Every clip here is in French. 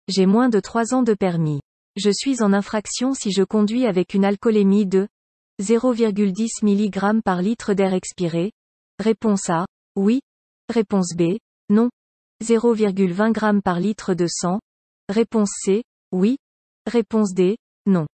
J'ai moins de 3 ans de permis. Je suis en infraction si je conduis avec une alcoolémie de 0,10 mg par litre d'air expiré. Réponse A, oui. Réponse B, non. 0,20 g par litre de sang. Réponse C, oui. Réponse D, non.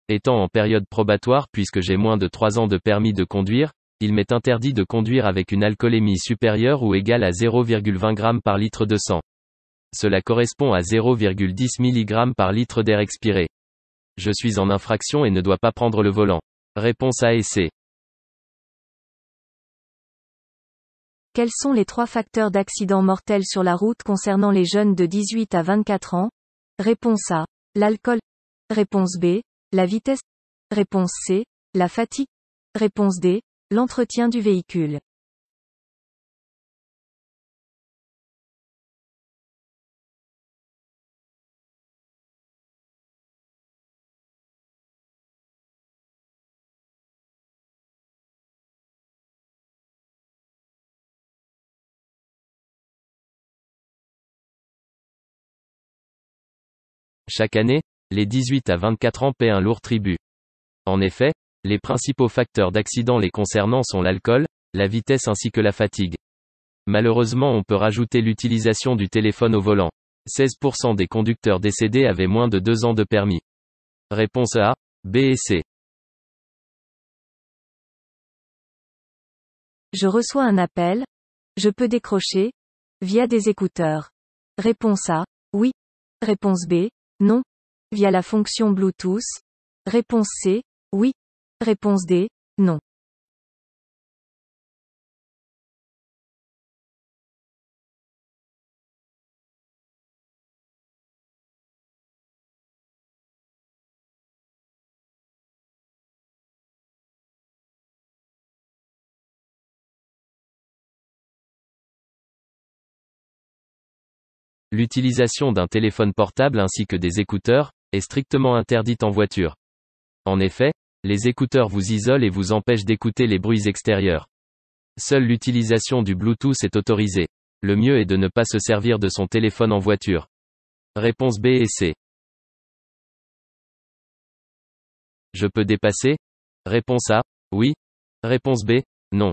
Étant en période probatoire puisque j'ai moins de 3 ans de permis de conduire, il m'est interdit de conduire avec une alcoolémie supérieure ou égale à 0,20 g par litre de sang. Cela correspond à 0,10 mg par litre d'air expiré. Je suis en infraction et ne dois pas prendre le volant. Réponse A et C. Quels sont les 3 facteurs d'accidents mortels sur la route concernant les jeunes de 18 à 24 ans? Réponse A, l'alcool. Réponse B, la vitesse. Réponse C, la fatigue. Réponse D, l'entretien du véhicule. Chaque année, les 18 à 24 ans paient un lourd tribut. En effet, les principaux facteurs d'accident les concernant sont l'alcool, la vitesse ainsi que la fatigue. Malheureusement, on peut rajouter l'utilisation du téléphone au volant. 16% des conducteurs décédés avaient moins de 2 ans de permis. Réponse A, B et C. Je reçois un appel. Je peux décrocher via des écouteurs. Réponse A, oui. Réponse B, non. Via la fonction Bluetooth. Réponse C, oui. Réponse D, non. L'utilisation d'un téléphone portable ainsi que des écouteurs est strictement interdite en voiture. En effet, les écouteurs vous isolent et vous empêchent d'écouter les bruits extérieurs. Seule l'utilisation du Bluetooth est autorisée. Le mieux est de ne pas se servir de son téléphone en voiture. Réponse B et C. Je peux dépasser? Réponse A, oui. Réponse B, non.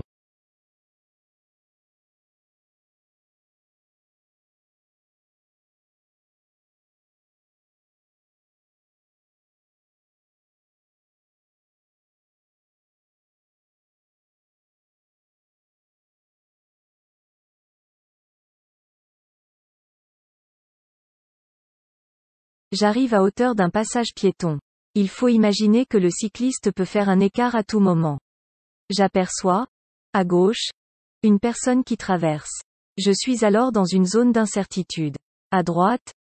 J'arrive à hauteur d'un passage piéton. Il faut imaginer que le cycliste peut faire un écart à tout moment. J'aperçois, à gauche, une personne qui traverse. Je suis alors dans une zone d'incertitude. À droite,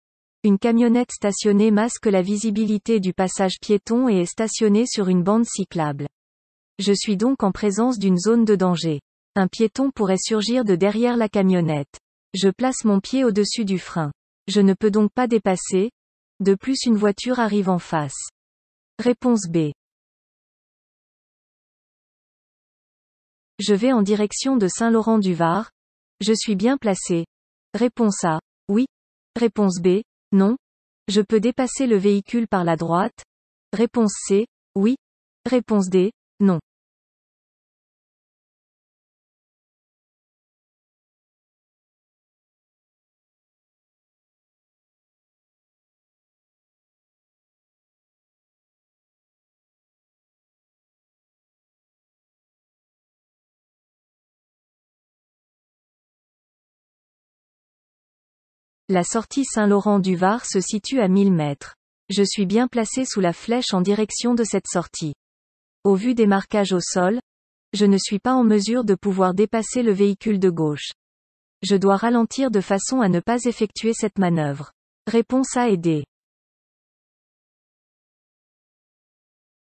une camionnette stationnée masque la visibilité du passage piéton et est stationnée sur une bande cyclable. Je suis donc en présence d'une zone de danger. Un piéton pourrait surgir de derrière la camionnette. Je place mon pied au-dessus du frein. Je ne peux donc pas dépasser. De plus, une voiture arrive en face. Réponse B. Je vais en direction de Saint-Laurent-du-Var. Je suis bien placé. Réponse A, oui. Réponse B, non. Je peux dépasser le véhicule par la droite. Réponse C, oui. Réponse D, non. La sortie Saint-Laurent-du-Var se situe à 1000 mètres. Je suis bien placé sous la flèche en direction de cette sortie. Au vu des marquages au sol, je ne suis pas en mesure de pouvoir dépasser le véhicule de gauche. Je dois ralentir de façon à ne pas effectuer cette manœuvre. Réponse A et D.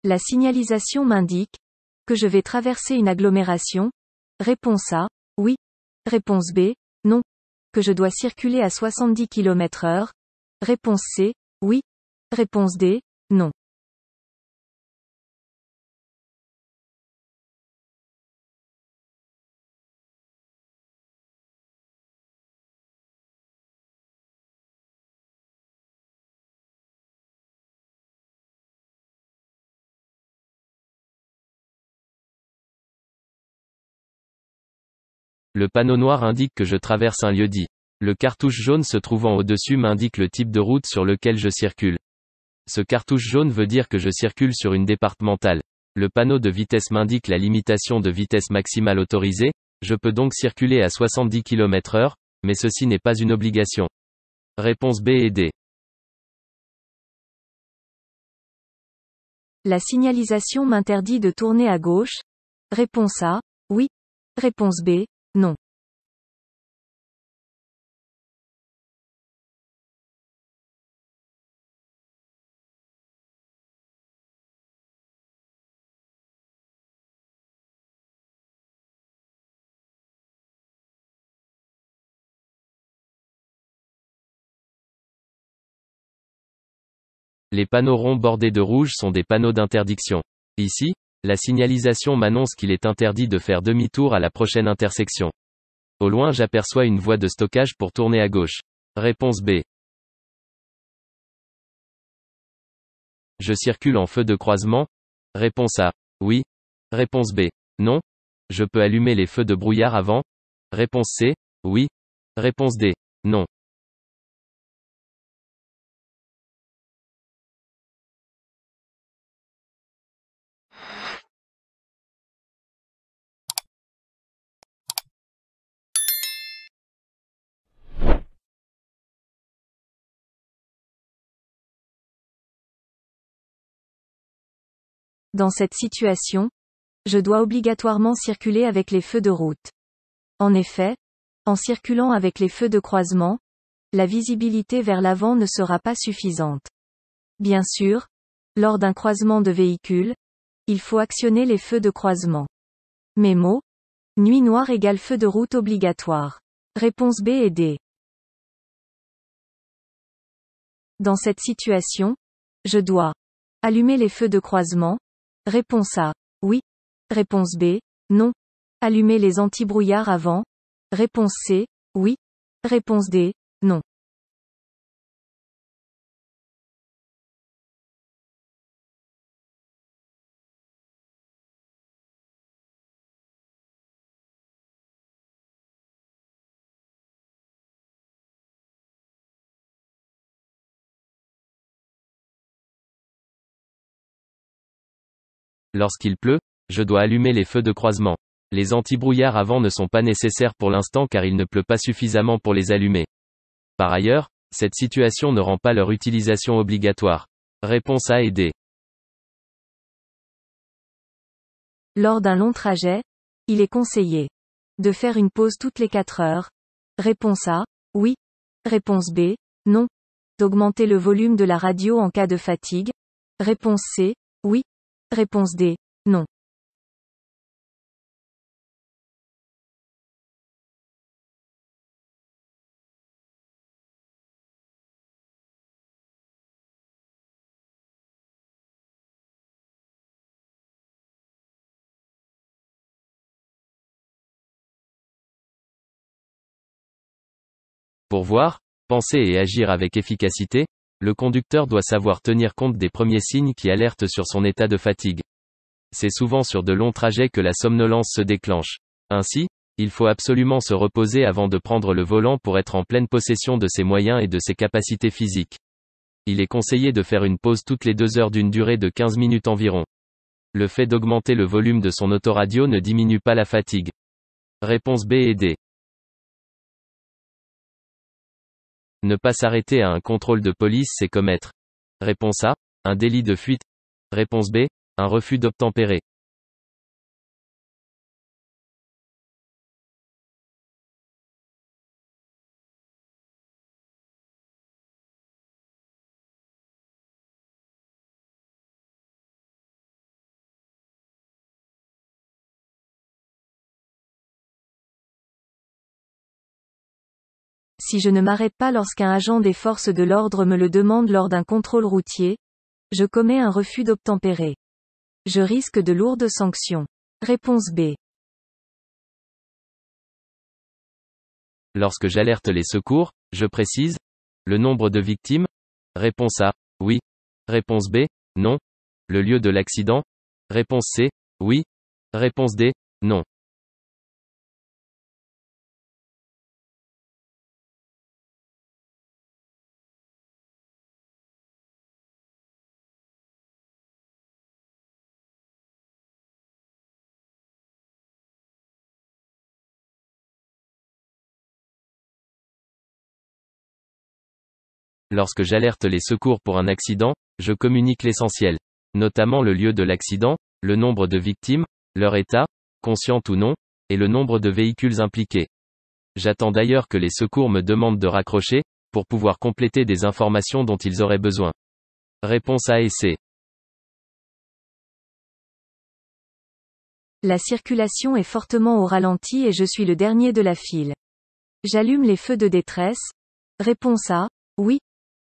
La signalisation m'indique que je vais traverser une agglomération. Réponse A, oui. Réponse B, non. Que je dois circuler à 70 km/h. Réponse C, oui. Réponse D, non. Le panneau noir indique que je traverse un lieu-dit. Le cartouche jaune se trouvant au-dessus m'indique le type de route sur lequel je circule. Ce cartouche jaune veut dire que je circule sur une départementale. Le panneau de vitesse m'indique la limitation de vitesse maximale autorisée, je peux donc circuler à 70 km/h, mais ceci n'est pas une obligation. Réponse B et D. La signalisation m'interdit de tourner à gauche. Réponse A, oui. Réponse B, non. Les panneaux ronds bordés de rouge sont des panneaux d'interdiction. Ici, la signalisation m'annonce qu'il est interdit de faire demi-tour à la prochaine intersection. Au loin j'aperçois une voie de stockage pour tourner à gauche. Réponse B. Je circule en feu de croisement. Réponse A. Oui. Réponse B. Non. Je peux allumer les feux de brouillard avant. Réponse C. Oui. Réponse D. Non. Dans cette situation, je dois obligatoirement circuler avec les feux de route. En effet, en circulant avec les feux de croisement, la visibilité vers l'avant ne sera pas suffisante. Bien sûr, lors d'un croisement de véhicules, il faut actionner les feux de croisement. Mémo. Nuit noire égale feu de route obligatoire. Réponse B et D. Dans cette situation, je dois allumer les feux de croisement. Réponse A. Oui. Réponse B. Non. Allumer les anti-brouillards avant. Réponse C. Oui. Réponse D. Non. Lorsqu'il pleut, je dois allumer les feux de croisement. Les anti-brouillards avant ne sont pas nécessaires pour l'instant car il ne pleut pas suffisamment pour les allumer. Par ailleurs, cette situation ne rend pas leur utilisation obligatoire. Réponse A et D. Lors d'un long trajet, il est conseillé de faire une pause toutes les 4 heures. Réponse A. Oui. Réponse B. Non. D'augmenter le volume de la radio en cas de fatigue. Réponse C. Oui. Réponse D. Non. Pour voir, penser et agir avec efficacité, le conducteur doit savoir tenir compte des premiers signes qui alertent sur son état de fatigue. C'est souvent sur de longs trajets que la somnolence se déclenche. Ainsi, il faut absolument se reposer avant de prendre le volant pour être en pleine possession de ses moyens et de ses capacités physiques. Il est conseillé de faire une pause toutes les 2 heures d'une durée de 15 minutes environ. Le fait d'augmenter le volume de son autoradio ne diminue pas la fatigue. Réponse B et D. Ne pas s'arrêter à un contrôle de police c'est commettre. Réponse A. Un délit de fuite. Réponse B. Un refus d'obtempérer. Si je ne m'arrête pas lorsqu'un agent des forces de l'ordre me le demande lors d'un contrôle routier, je commets un refus d'obtempérer. Je risque de lourdes sanctions. Réponse B. Lorsque j'alerte les secours, je précise le nombre de victimes? Réponse A, oui. Réponse B, non. Le lieu de l'accident? Réponse C, oui. Réponse D, non. Lorsque j'alerte les secours pour un accident, je communique l'essentiel. Notamment le lieu de l'accident, le nombre de victimes, leur état, consciente ou non, et le nombre de véhicules impliqués. J'attends d'ailleurs que les secours me demandent de raccrocher, pour pouvoir compléter des informations dont ils auraient besoin. Réponse A et C. La circulation est fortement au ralenti et je suis le dernier de la file. J'allume les feux de détresse. Réponse A, oui.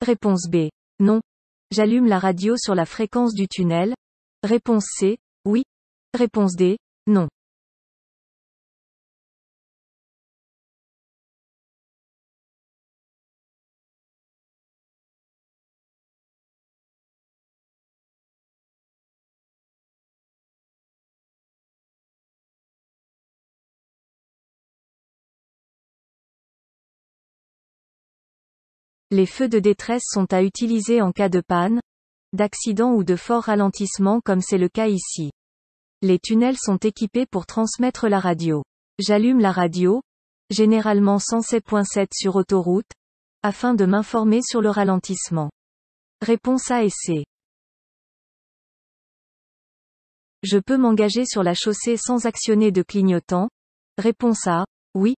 Réponse B, non. J'allume la radio sur la fréquence du tunnel. Réponse C, oui. Réponse D, non. Les feux de détresse sont à utiliser en cas de panne, d'accident ou de fort ralentissement comme c'est le cas ici. Les tunnels sont équipés pour transmettre la radio. J'allume la radio, généralement 107.7 sur autoroute, afin de m'informer sur le ralentissement. Réponse A et C. Je peux m'engager sur la chaussée sans actionner de clignotant. Réponse A, oui.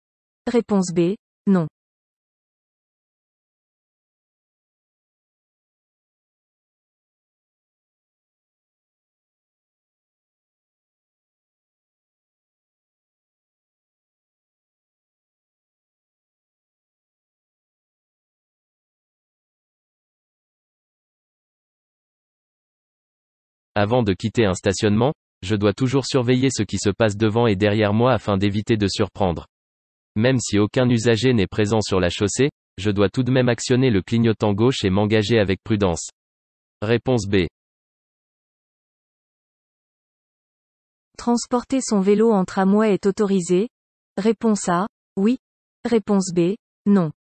Réponse B, non. Avant de quitter un stationnement, je dois toujours surveiller ce qui se passe devant et derrière moi afin d'éviter de surprendre. Même si aucun usager n'est présent sur la chaussée, je dois tout de même actionner le clignotant gauche et m'engager avec prudence. Réponse B. Transporter son vélo en tramway est autorisé. Réponse A, oui. Réponse B, non.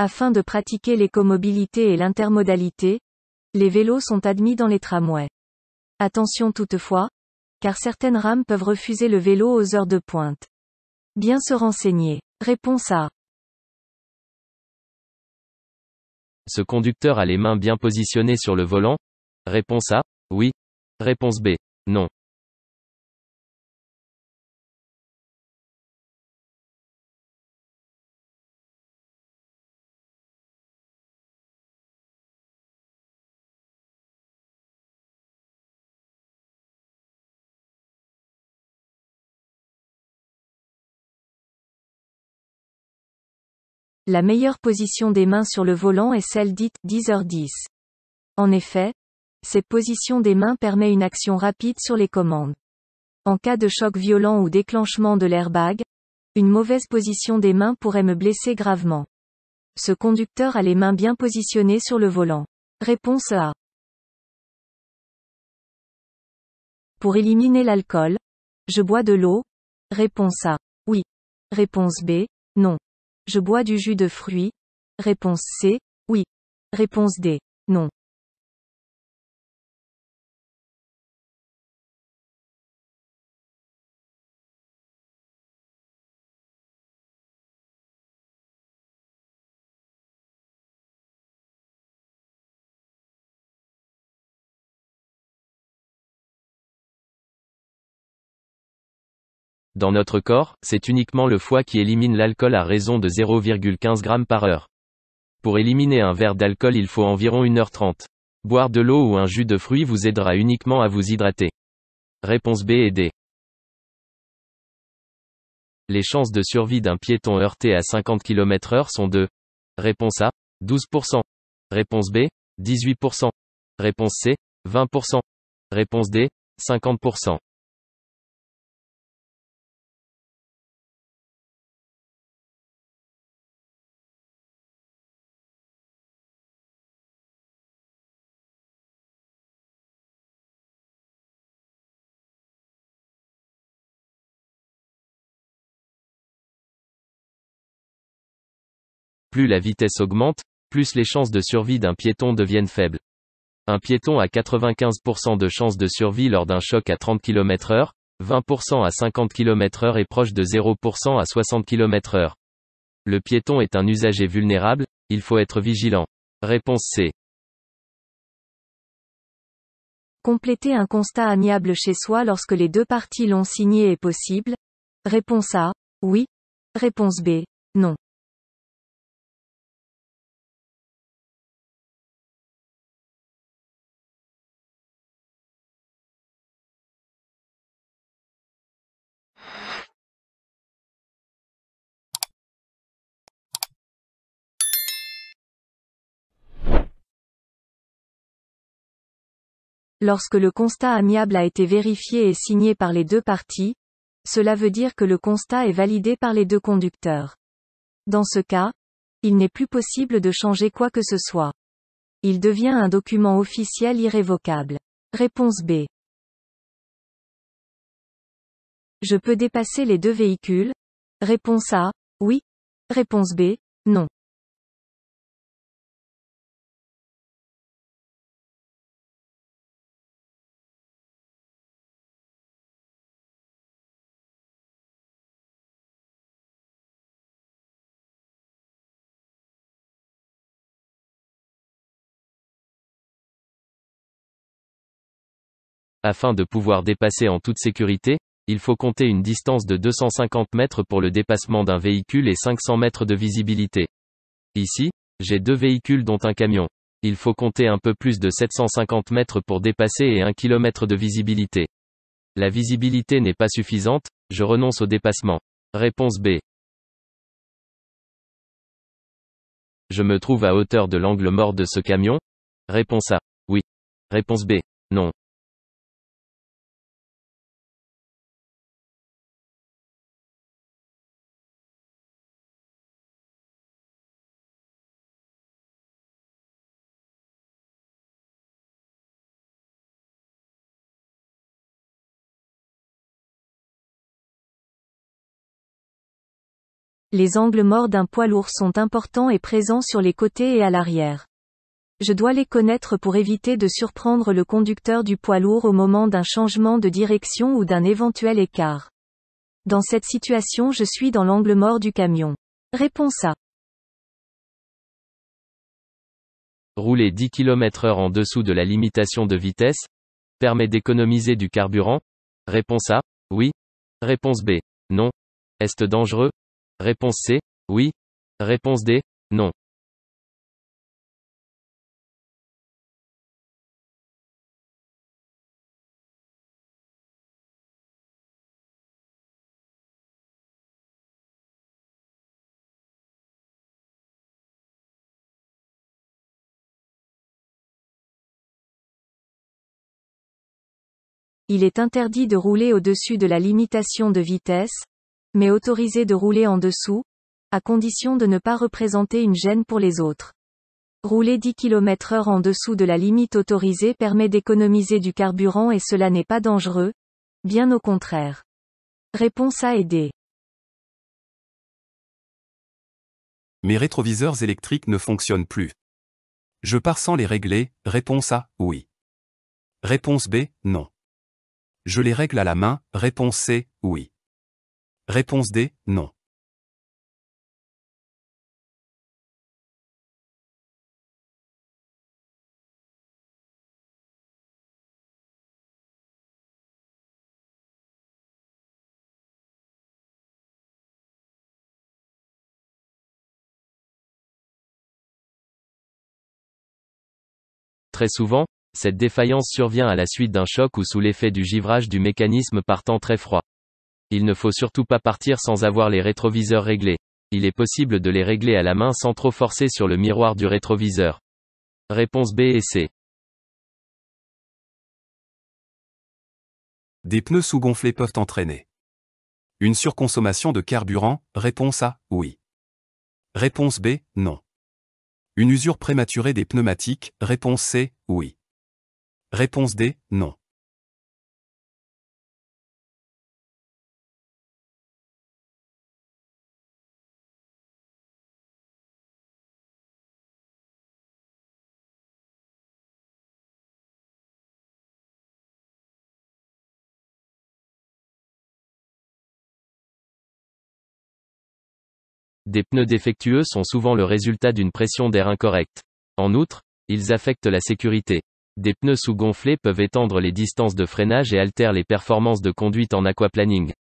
Afin de pratiquer l'écomobilité et l'intermodalité, les vélos sont admis dans les tramways. Attention toutefois, car certaines rames peuvent refuser le vélo aux heures de pointe. Bien se renseigner. Réponse A. Ce conducteur a les mains bien positionnées sur le volant? Réponse A, oui. Réponse B, non. La meilleure position des mains sur le volant est celle dite 10h10. En effet, cette position des mains permet une action rapide sur les commandes. En cas de choc violent ou déclenchement de l'airbag, une mauvaise position des mains pourrait me blesser gravement. Ce conducteur a les mains bien positionnées sur le volant. Réponse A. Pour éliminer l'alcool, je bois de l'eau. Réponse A. Oui. Réponse B. Non. Je bois du jus de fruits. Réponse C. Oui. Réponse D. Non. Dans notre corps, c'est uniquement le foie qui élimine l'alcool à raison de 0,15 g par heure. Pour éliminer un verre d'alcool, il faut environ 1h30. Boire de l'eau ou un jus de fruits vous aidera uniquement à vous hydrater. Réponse B et D. Les chances de survie d'un piéton heurté à 50 km/h sont de. Réponse A, 12%. Réponse B, 18%. Réponse C, 20%. Réponse D, 50%. Plus la vitesse augmente, plus les chances de survie d'un piéton deviennent faibles. Un piéton a 95% de chances de survie lors d'un choc à 30 km/h, 20% à 50 km/h et proche de 0% à 60 km/h. Le piéton est un usager vulnérable, il faut être vigilant. Réponse C. Compléter un constat amiable chez soi lorsque les deux parties l'ont signé est possible? Réponse A, oui. Réponse B, non. Lorsque le constat amiable a été vérifié et signé par les deux parties, cela veut dire que le constat est validé par les deux conducteurs. Dans ce cas, il n'est plus possible de changer quoi que ce soit. Il devient un document officiel irrévocable. Réponse B. Je peux dépasser les deux véhicules? Réponse A, oui. Réponse B, non. Afin de pouvoir dépasser en toute sécurité, il faut compter une distance de 250 mètres pour le dépassement d'un véhicule et 500 mètres de visibilité. Ici, j'ai deux véhicules dont un camion. Il faut compter un peu plus de 750 mètres pour dépasser et 1 km de visibilité. La visibilité n'est pas suffisante, je renonce au dépassement. Réponse B. Je me trouve à hauteur de l'angle mort de ce camion? Réponse A. Oui. Réponse B. Non. Les angles morts d'un poids lourd sont importants et présents sur les côtés et à l'arrière. Je dois les connaître pour éviter de surprendre le conducteur du poids lourd au moment d'un changement de direction ou d'un éventuel écart. Dans cette situation, je suis dans l'angle mort du camion. Réponse A. Rouler 10 km/h en dessous de la limitation de vitesse permet d'économiser du carburant? Réponse A. Oui. Réponse B. Non. Est-ce dangereux? Réponse C. Oui. Réponse D. Non. Il est interdit de rouler au-dessus de la limitation de vitesse, mais autorisé de rouler en dessous, à condition de ne pas représenter une gêne pour les autres. Rouler 10 km/h en dessous de la limite autorisée permet d'économiser du carburant et cela n'est pas dangereux, bien au contraire. Réponse A et D. Mes rétroviseurs électriques ne fonctionnent plus. Je pars sans les régler, réponse A, oui. Réponse B, non. Je les règle à la main, réponse C, oui. Réponse D, non. Très souvent, cette défaillance survient à la suite d'un choc ou sous l'effet du givrage du mécanisme par temps très froid. Il ne faut surtout pas partir sans avoir les rétroviseurs réglés. Il est possible de les régler à la main sans trop forcer sur le miroir du rétroviseur. Réponse B et C. Des pneus sous-gonflés peuvent entraîner une surconsommation de carburant, réponse A, oui. Réponse B, non. Une usure prématurée des pneumatiques, réponse C, oui. Réponse D, non. Des pneus défectueux sont souvent le résultat d'une pression d'air incorrecte. En outre, ils affectent la sécurité. Des pneus sous-gonflés peuvent étendre les distances de freinage et altèrent les performances de conduite en aquaplaning.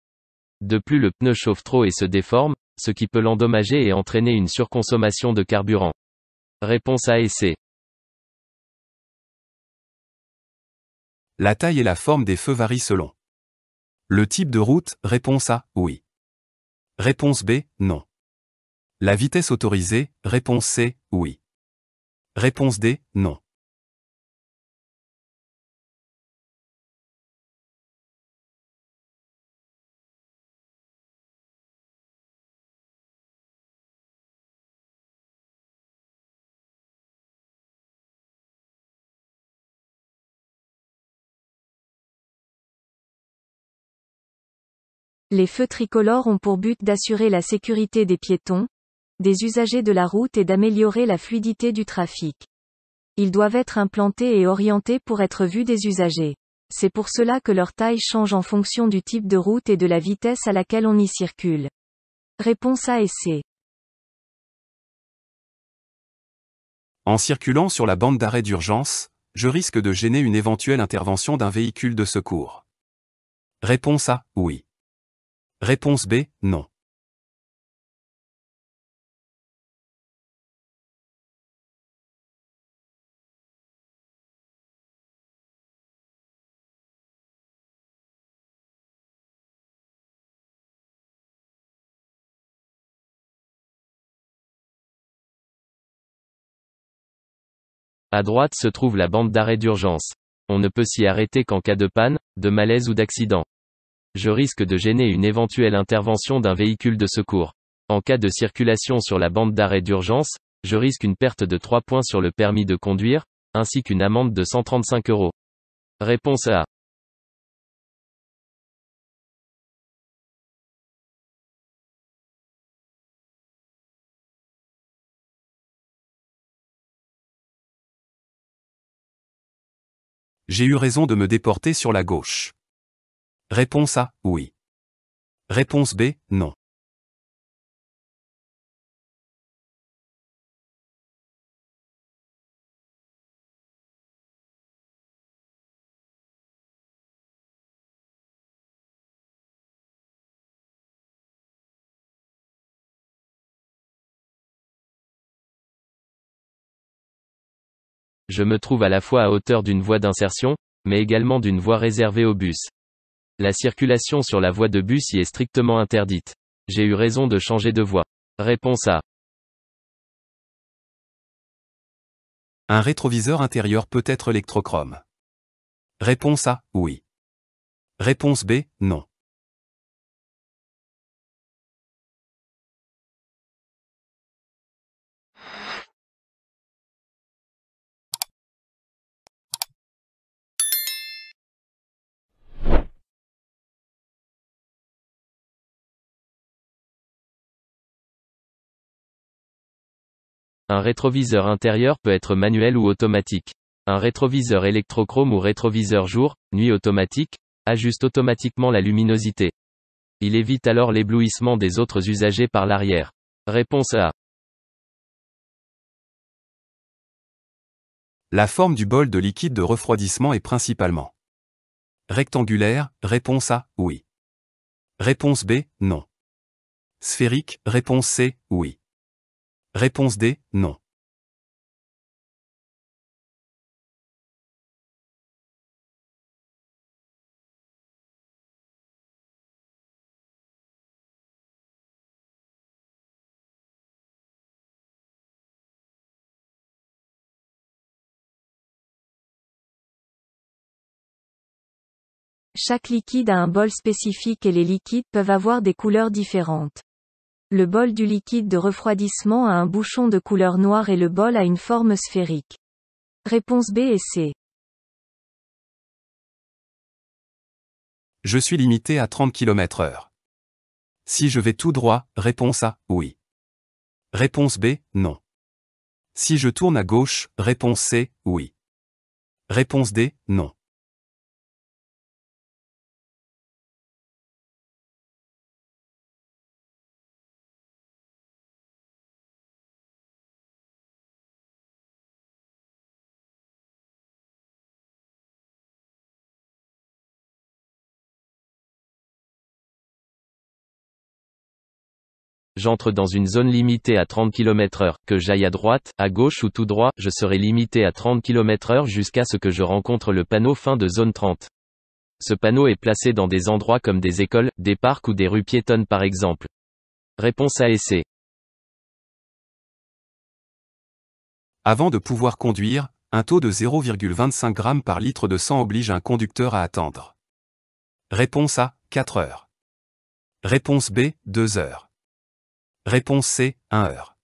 De plus, le pneu chauffe trop et se déforme, ce qui peut l'endommager et entraîner une surconsommation de carburant. Réponse A et C. La taille et la forme des feux varient selon le type de route, réponse A, oui. Réponse B, non. La vitesse autorisée, réponse C, oui. Réponse D, non. Les feux tricolores ont pour but d'assurer la sécurité des piétons, des usagers de la route et d'améliorer la fluidité du trafic. Ils doivent être implantés et orientés pour être vus des usagers. C'est pour cela que leur taille change en fonction du type de route et de la vitesse à laquelle on y circule. Réponse A et C. En circulant sur la bande d'arrêt d'urgence, je risque de gêner une éventuelle intervention d'un véhicule de secours. Réponse A, oui. Réponse B, non. À droite se trouve la bande d'arrêt d'urgence. On ne peut s'y arrêter qu'en cas de panne, de malaise ou d'accident. Je risque de gêner une éventuelle intervention d'un véhicule de secours. En cas de circulation sur la bande d'arrêt d'urgence, je risque une perte de 3 points sur le permis de conduire, ainsi qu'une amende de 135 €. Réponse A. J'ai eu raison de me déporter sur la gauche. Réponse A, oui. Réponse B, non. Je me trouve à la fois à hauteur d'une voie d'insertion, mais également d'une voie réservée aux bus. La circulation sur la voie de bus y est strictement interdite. J'ai eu raison de changer de voie. Réponse A. Un rétroviseur intérieur peut être électrochrome. Réponse A, oui. Réponse B, non. Un rétroviseur intérieur peut être manuel ou automatique. Un rétroviseur électrochrome ou rétroviseur jour, nuit automatique, ajuste automatiquement la luminosité. Il évite alors l'éblouissement des autres usagers par l'arrière. Réponse A. La forme du bol de liquide de refroidissement est principalement rectangulaire, réponse A, oui. Réponse B, non. Sphérique, réponse C, oui. Réponse D, non. Chaque liquide a un bol spécifique et les liquides peuvent avoir des couleurs différentes. Le bol du liquide de refroidissement a un bouchon de couleur noire et le bol a une forme sphérique. Réponse B et C. Je suis limité à 30 km/h. Si je vais tout droit, réponse A, oui. Réponse B, non. Si je tourne à gauche, réponse C, oui. Réponse D, non. J'entre dans une zone limitée à 30 km/h, que j'aille à droite, à gauche ou tout droit, je serai limité à 30 km/h jusqu'à ce que je rencontre le panneau fin de zone 30. Ce panneau est placé dans des endroits comme des écoles, des parcs ou des rues piétonnes par exemple. Réponse A et C. Avant de pouvoir conduire, un taux de 0,25 g par litre de sang oblige un conducteur à attendre. Réponse A, 4 heures. Réponse B, 2 heures. Réponse C, 1 heure.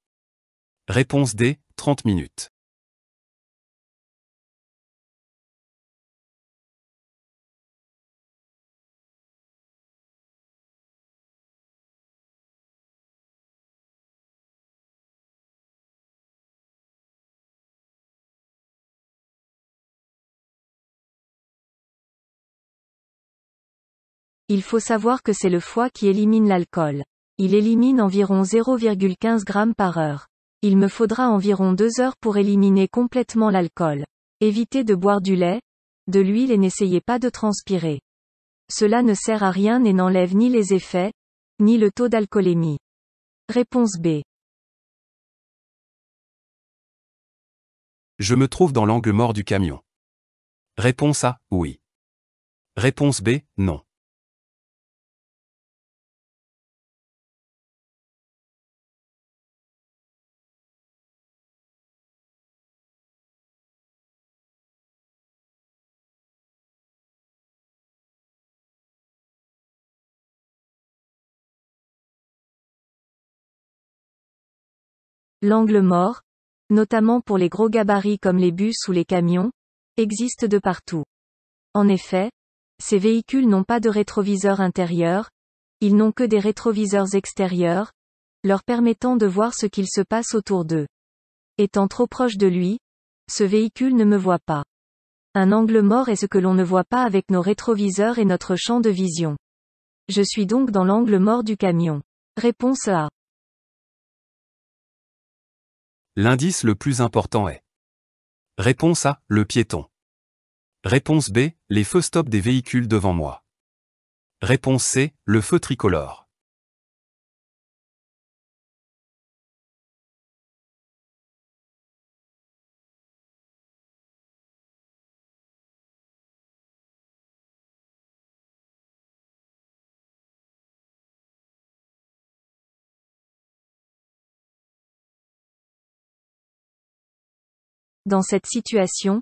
Réponse D, 30 minutes. Il faut savoir que c'est le foie qui élimine l'alcool. Il élimine environ 0,15 g par heure. Il me faudra environ 2 heures pour éliminer complètement l'alcool. Évitez de boire du lait, de l'huile et n'essayez pas de transpirer. Cela ne sert à rien et n'enlève ni les effets, ni le taux d'alcoolémie. Réponse B. Je me trouve dans l'angle mort du camion. Réponse A, oui. Réponse B, non. L'angle mort, notamment pour les gros gabarits comme les bus ou les camions, existe de partout. En effet, ces véhicules n'ont pas de rétroviseur intérieur, ils n'ont que des rétroviseurs extérieurs, leur permettant de voir ce qu'il se passe autour d'eux. Étant trop proche de lui, ce véhicule ne me voit pas. Un angle mort est ce que l'on ne voit pas avec nos rétroviseurs et notre champ de vision. Je suis donc dans l'angle mort du camion. Réponse A. L'indice le plus important est. Réponse A, le piéton. Réponse B, les feux stop des véhicules devant moi. Réponse C, le feu tricolore. Dans cette situation,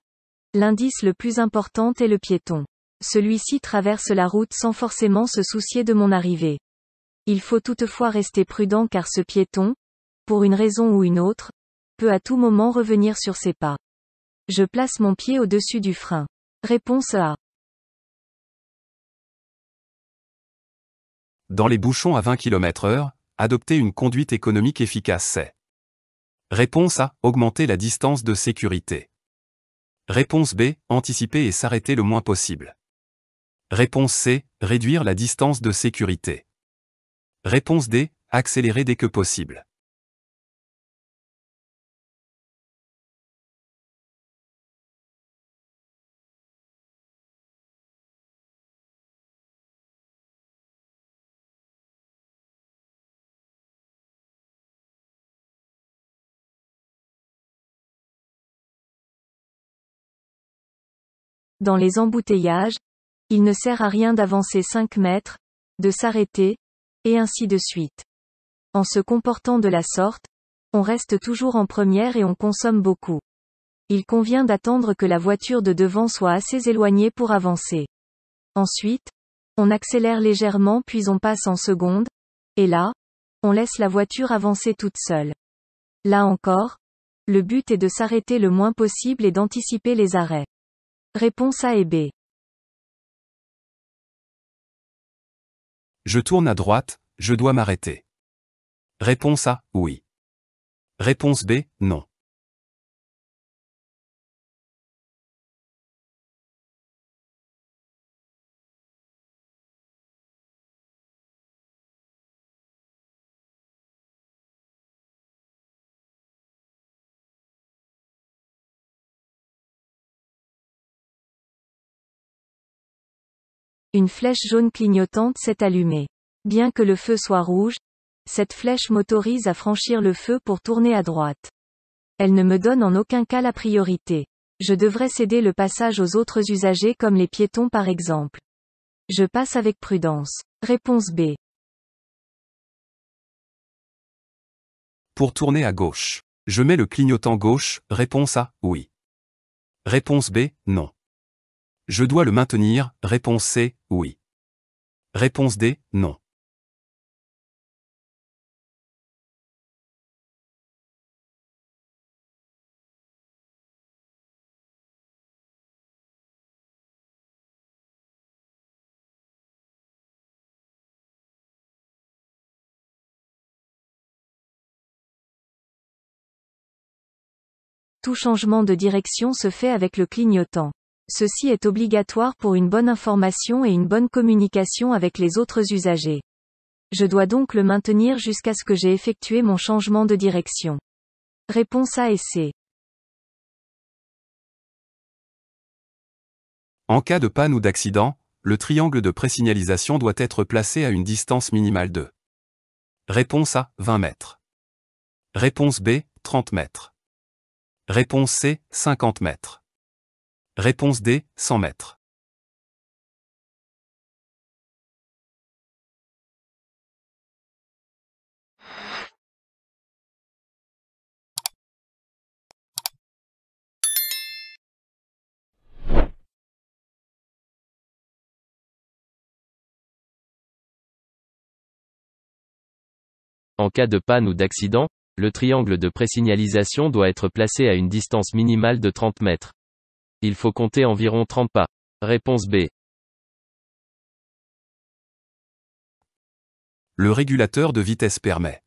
l'indice le plus important est le piéton. Celui-ci traverse la route sans forcément se soucier de mon arrivée. Il faut toutefois rester prudent car ce piéton, pour une raison ou une autre, peut à tout moment revenir sur ses pas. Je place mon pied au-dessus du frein. Réponse A. Dans les bouchons à 20 km/h, adopter une conduite économique efficace c'est. Réponse A, augmenter la distance de sécurité. Réponse B, anticiper et s'arrêter le moins possible. Réponse C, réduire la distance de sécurité. Réponse D, accélérer dès que possible. Dans les embouteillages, il ne sert à rien d'avancer 5 mètres, de s'arrêter, et ainsi de suite. En se comportant de la sorte, on reste toujours en première et on consomme beaucoup. Il convient d'attendre que la voiture de devant soit assez éloignée pour avancer. Ensuite, on accélère légèrement puis on passe en seconde, et là, on laisse la voiture avancer toute seule. Là encore, le but est de s'arrêter le moins possible et d'anticiper les arrêts. Réponse A et B. Je tourne à droite, je dois m'arrêter. Réponse A, oui. Réponse B, non. Une flèche jaune clignotante s'est allumée. Bien que le feu soit rouge, cette flèche m'autorise à franchir le feu pour tourner à droite. Elle ne me donne en aucun cas la priorité. Je devrais céder le passage aux autres usagers comme les piétons par exemple. Je passe avec prudence. Réponse B. Pour tourner à gauche. Je mets le clignotant gauche, réponse A, oui. Réponse B, non. Je dois le maintenir, réponse C, oui. Réponse D, non. Tout changement de direction se fait avec le clignotant. Ceci est obligatoire pour une bonne information et une bonne communication avec les autres usagers. Je dois donc le maintenir jusqu'à ce que j'ai effectué mon changement de direction. Réponse A et C. En cas de panne ou d'accident, le triangle de présignalisation doit être placé à une distance minimale de. Réponse A, 20 mètres. Réponse B, 30 mètres. Réponse C, 50 mètres. Réponse D, 100 mètres. En cas de panne ou d'accident, le triangle de présignalisation doit être placé à une distance minimale de 30 mètres. Il faut compter environ 30 pas. Réponse B. Le régulateur de vitesse permet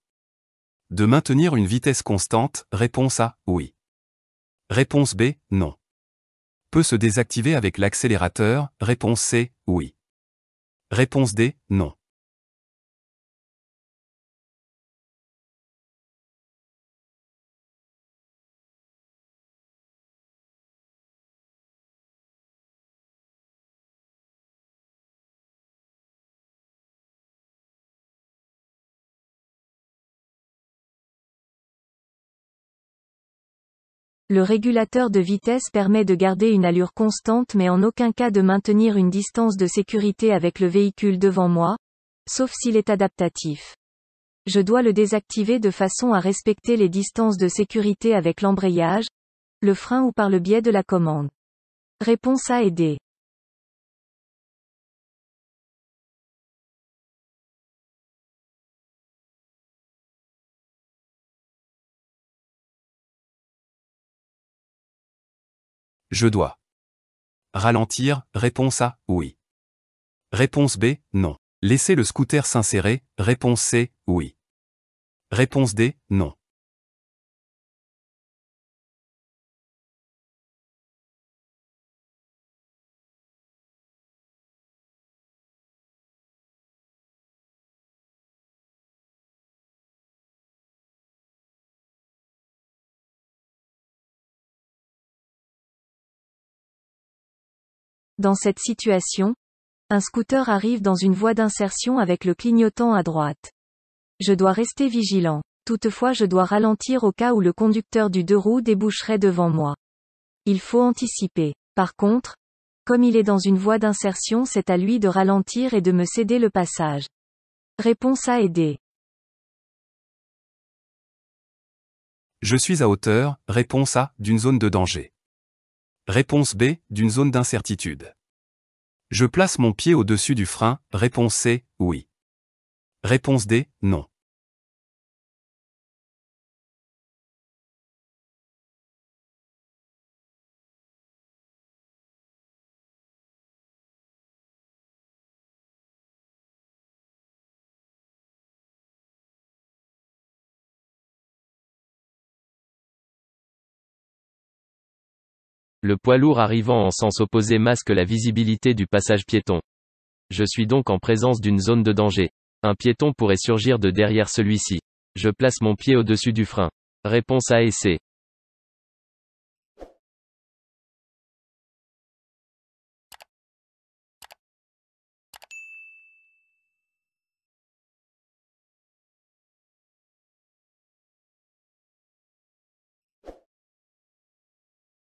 de maintenir une vitesse constante, réponse A, oui. Réponse B, non. Peut se désactiver avec l'accélérateur, réponse C, oui. Réponse D, non. Le régulateur de vitesse permet de garder une allure constante mais en aucun cas de maintenir une distance de sécurité avec le véhicule devant moi, sauf s'il est adaptatif. Je dois le désactiver de façon à respecter les distances de sécurité avec l'embrayage, le frein ou par le biais de la commande. Réponse A et D. Je dois ralentir, réponse A, oui. Réponse B, non. Laisser le scooter s'insérer, réponse C, oui. Réponse D, non. Dans cette situation, un scooter arrive dans une voie d'insertion avec le clignotant à droite. Je dois rester vigilant. Toutefois je dois ralentir au cas où le conducteur du deux roues déboucherait devant moi. Il faut anticiper. Par contre, comme il est dans une voie d'insertion, c'est à lui de ralentir et de me céder le passage. Réponse A et D. Je suis à hauteur, réponse A, d'une zone de danger. Réponse B, d'une zone d'incertitude. Je place mon pied au-dessus du frein, réponse C, oui. Réponse D, non. Le poids lourd arrivant en sens opposé masque la visibilité du passage piéton. Je suis donc en présence d'une zone de danger. Un piéton pourrait surgir de derrière celui-ci. Je place mon pied au-dessus du frein. Réponse A et C.